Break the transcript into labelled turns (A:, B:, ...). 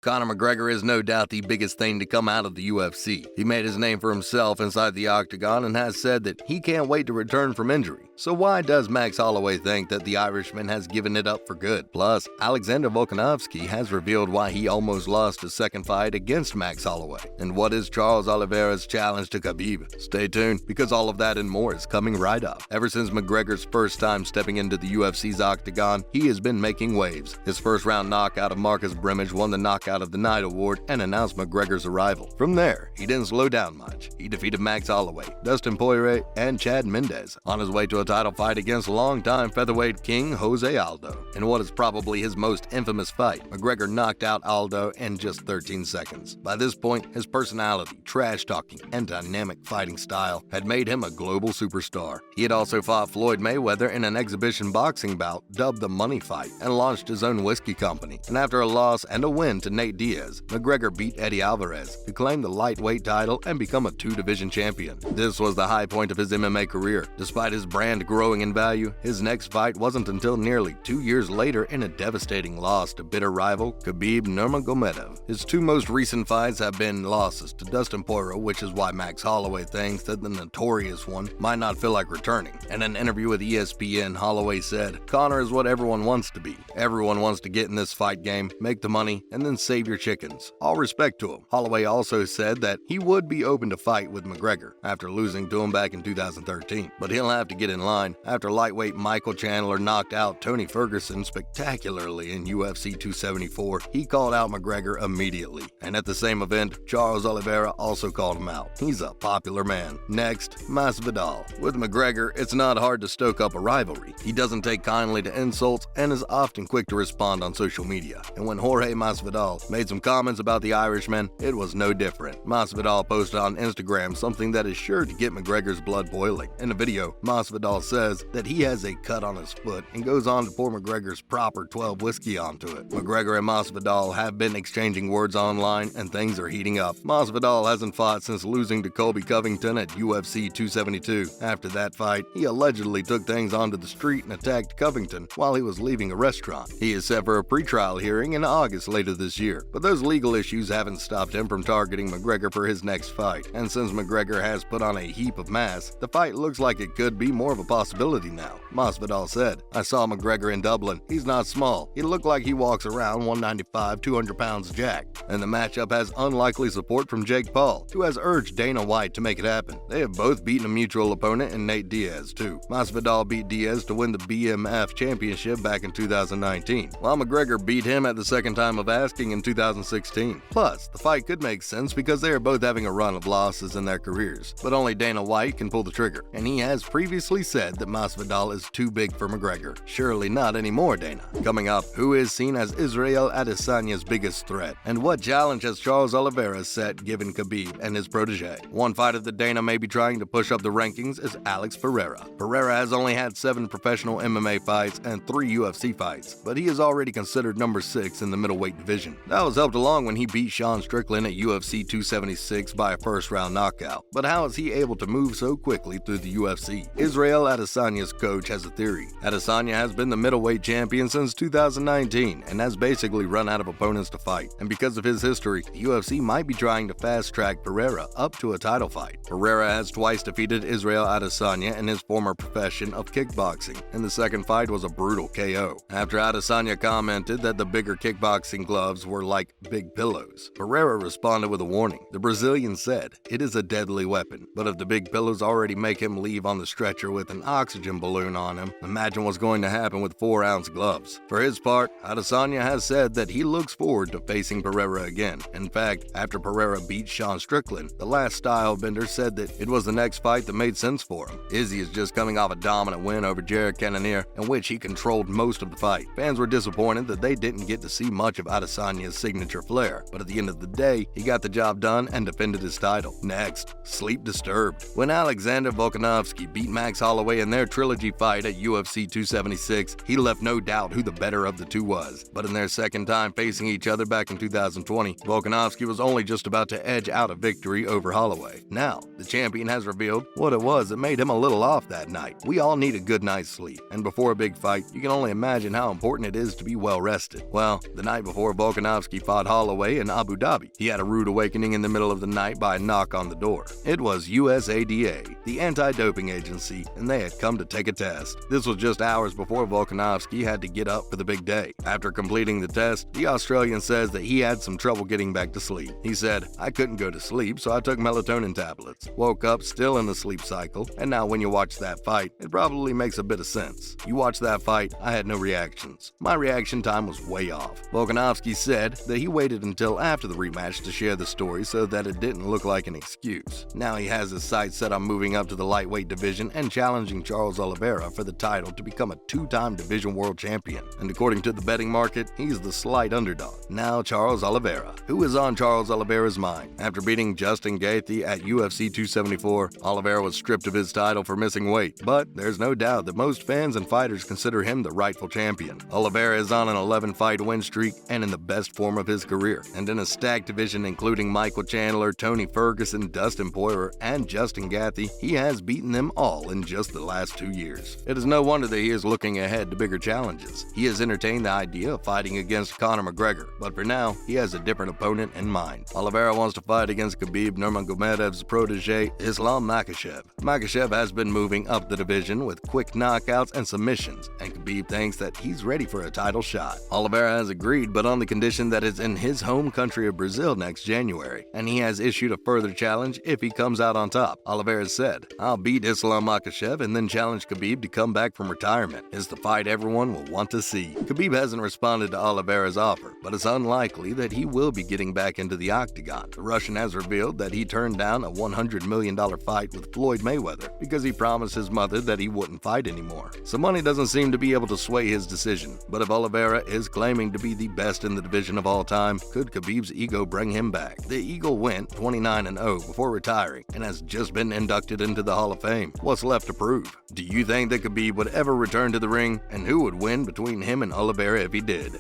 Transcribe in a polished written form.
A: Conor McGregor is no doubt the biggest thing to come out of the UFC. He made his name for himself inside the octagon and has said that he can't wait to return from injury. So why does Max Holloway think that the Irishman has given it up for good? Plus, Alexander Volkanovski has revealed why he almost lost his second fight against Max Holloway. And what is Charles Oliveira's challenge to Khabib? Stay tuned, because all of that and more is coming right up. Ever since McGregor's first time stepping into the UFC's octagon, he has been making waves. His first round knockout of Marcus Brimage won the Knockout of the Night award and announced McGregor's arrival. From there, he didn't slow down much. He defeated Max Holloway, Dustin Poirier, and Chad Mendes on his way to a title fight against longtime featherweight king Jose Aldo. In what is probably his most infamous fight, McGregor knocked out Aldo in just 13 seconds. By this point, his personality, trash-talking, and dynamic fighting style had made him a global superstar. He had also fought Floyd Mayweather in an exhibition boxing bout dubbed the Money Fight and launched his own whiskey company. And after a loss and a win to Nate Diaz, McGregor beat Eddie Alvarez to claim the lightweight title and become a two-division champion. This was the high point of his MMA career. Despite his brand growing in value, his next fight wasn't until nearly 2 years later in a devastating loss to bitter rival Khabib Nurmagomedov. His two most recent fights have been losses to Dustin Poirier, which is why Max Holloway thinks that the notorious one might not feel like returning. In an interview with ESPN, Holloway said, "Conor is what everyone wants to be. Everyone wants to get in this fight game, make the money, and then save your chickens. All respect to him." Holloway also said that he would be open to fight with McGregor after losing to him back in 2013, but he'll have to get in line. After lightweight Michael Chandler knocked out Tony Ferguson spectacularly in UFC 274, he called out McGregor immediately. And at the same event, Charles Oliveira also called him out. He's a popular man. Next, Masvidal. With McGregor, it's not hard to stoke up a rivalry. He doesn't take kindly to insults and is often quick to respond on social media. And when Jorge Masvidal made some comments about the Irishman, it was no different. Masvidal posted on Instagram something that is sure to get McGregor's blood boiling. In a video, Masvidal says that he has a cut on his foot and goes on to pour McGregor's proper 12 whiskey onto it. McGregor and Masvidal have been exchanging words online and things are heating up. Masvidal hasn't fought since losing to Colby Covington at UFC 272. After that fight, he allegedly took things onto the street and attacked Covington while he was leaving a restaurant. He is set for a pretrial hearing in August later this year, but those legal issues haven't stopped him from targeting McGregor for his next fight. And since McGregor has put on a heap of mass, the fight looks like it could be more of a possibility now. Masvidal said, "I saw McGregor in Dublin. He's not small. He looked like he walks around 195, 200 pounds jacked. And the matchup has unlikely support from Jake Paul, who has urged Dana White to make it happen. They have both beaten a mutual opponent in Nate Diaz, too. Masvidal beat Diaz to win the BMF championship back in 2019, while McGregor beat him at the second time of asking in 2016. Plus, the fight could make sense because they are both having a run of losses in their careers, but only Dana White can pull the trigger, and he has previously said that Masvidal is too big for McGregor. Surely not anymore, Dana. Coming up, who is seen as Israel Adesanya's biggest threat, and what challenge has Charles Oliveira set given Khabib and his protege? One fighter that Dana may be trying to push up the rankings is Alex Pereira. Pereira has only had 7 professional MMA fights and 3 UFC fights, but he is already considered number 6 in the middleweight division. That was helped along when he beat Sean Strickland at UFC 276 by a first-round knockout. But how is he able to move so quickly through the UFC? Israel Adesanya's coach has a theory. Adesanya has been the middleweight champion since 2019 and has basically run out of opponents to fight. And because of his history, the UFC might be trying to fast-track Pereira up to a title fight. Pereira has twice defeated Israel Adesanya in his former profession of kickboxing, and the second fight was a brutal KO. After Adesanya commented that the bigger kickboxing gloves were like big pillows, Pereira responded with a warning. The Brazilian said, "It is a deadly weapon, but if the big pillows already make him leave on the stretcher with an oxygen balloon on him, imagine what's going to happen with 4-ounce gloves." For his part, Adesanya has said that he looks forward to facing Pereira again. In fact, after Pereira beat Sean Strickland, the last style bender said that it was the next fight that made sense for him. Izzy is just coming off a dominant win over Jared Cannonier, in which he controlled most of the fight. Fans were disappointed that they didn't get to see much of Adesanya's signature flair, but at the end of the day, he got the job done and defended his title. Next, sleep disturbed. When Alexander Volkanovski beat Max Holloway in their trilogy fight at UFC 276, he left no doubt who the better of the two was. But in their second time facing each other back in 2020, Volkanovski was only just about to edge out a victory over Holloway. Now, the champion has revealed what it was that made him a little off that night. We all need a good night's sleep, and before a big fight, you can only imagine how important it is to be well rested. Well, the night before Volkanovski Volkanovski fought Holloway in Abu Dhabi. He had a rude awakening in the middle of the night by a knock on the door. It was USADA, the anti-doping agency, and they had come to take a test. This was just hours before Volkanovski had to get up for the big day. After completing the test, the Australian says that he had some trouble getting back to sleep. He said, "I couldn't go to sleep, so I took melatonin tablets. Woke up still in the sleep cycle, and now when you watch that fight, it probably makes a bit of sense. You watch that fight, I had no reactions. My reaction time was way off." Volkanovski said that he waited until after the rematch to share the story so that it didn't look like an excuse. Now he has his sights set on moving up to the lightweight division and challenging Charles Oliveira for the title to become a two-time division world champion. And according to the betting market, he's the slight underdog. Now Charles Oliveira. Who is on Charles Oliveira's mind? After beating Justin Gaethje at UFC 274, Oliveira was stripped of his title for missing weight, but there's no doubt that most fans and fighters consider him the rightful champion. Oliveira is on an 11-fight win streak and in the best form of his career, and in a stacked division including Michael Chandler, Tony Ferguson, Dustin Poirier, and Justin Gaethje, he has beaten them all in just the last 2 years. It is no wonder that he is looking ahead to bigger challenges. He has entertained the idea of fighting against Conor McGregor, but for now, he has a different opponent in mind. Oliveira wants to fight against Khabib Nurmagomedov's protege, Islam Makhachev. Makhachev has been moving up the division with quick knockouts and submissions, and Khabib thinks that he's ready for a title shot. Oliveira has agreed, but on the condition that it's in his home country of Brazil next January, and he has issued a further challenge if he comes out on top. Oliveira said, "I'll beat Islam Makhachev and then challenge Khabib to come back from retirement. It's the fight everyone will want to see." Khabib hasn't responded to Oliveira's offer, but it's unlikely that he will be getting back into the octagon. The Russian has revealed that he turned down a $100 million fight with Floyd Mayweather because he promised his mother that he wouldn't fight anymore. So money doesn't seem to be able to sway his decision, but if Oliveira is claiming to be the best in the division of all time, could Khabib's ego bring him back? The Eagle went 29-0 before retiring and has just been inducted into the Hall of Fame. What's left to prove? Do you think that Khabib would ever return to the ring, and who would win between him and Oliveira if he did?